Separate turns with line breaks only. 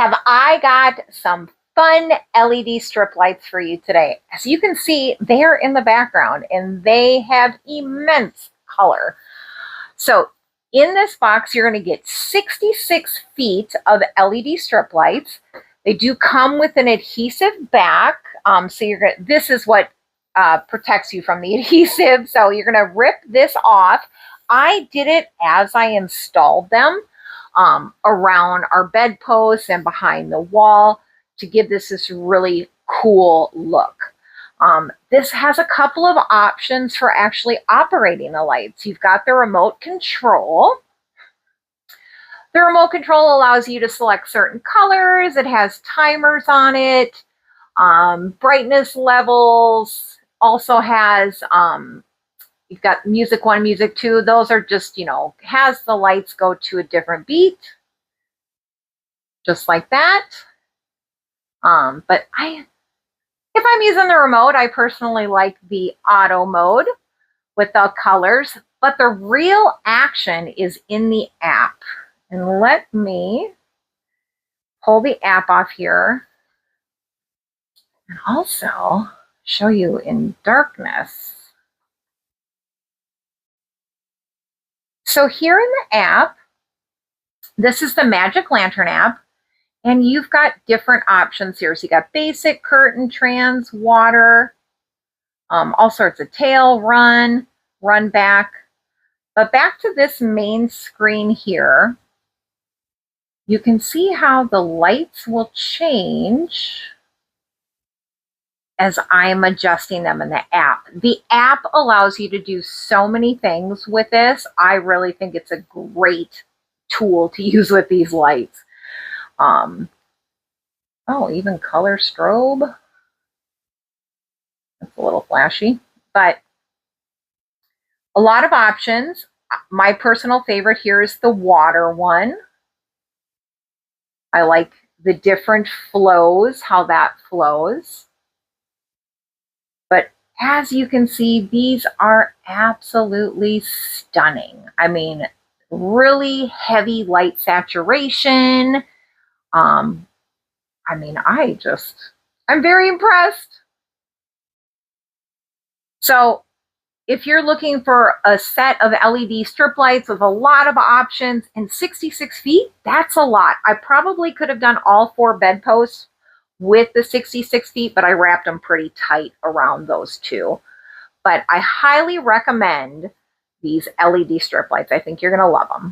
have I got some fun LED strip lights for you today. As you can see, they're in the background and they have immense color. So in this box, you're going to get 66 feet of LED strip lights. They do come with an adhesive back. So you're going to, this is what protects you from the adhesive. So you're going to rip this off. I did it as I installed them around our bedposts and behind the wall to give this really cool look. This has a couple of options for actually operating the lights. You've got the remote control. The remote control allows you to select certain colors. It has timers on it, brightness levels, also has, you've got music 1, music 2. Those are just, has the lights go to a different beat, just like that. But if I'm using the remote, I personally like the auto mode with the colors, but the real action is in the app. And let me pull the app off here and also show you in darkness. So here in the app, this is the Magic Lantern app, and you've got different options here. So you got basic, curtain, trans, water, all sorts of tail, run back. But back to this main screen here, you can see how the lights will change as I'm adjusting them in the app. The app allows you to do so many things with this. I really think it's a great tool to use with these lights. Oh, even color strobe. That's a little flashy, but a lot of options. My personal favorite here is the water one. I like the different flows, how that flows. But as you can see, these are absolutely stunning. I mean, really heavy light saturation. I'm very impressed. So if you're looking for a set of LED strip lights with a lot of options and 66 feet, that's a lot. I probably could have done all 4 bedposts with the 66 feet, but I wrapped them pretty tight around those 2. But I highly recommend these LED strip lights. I think you're going to love them.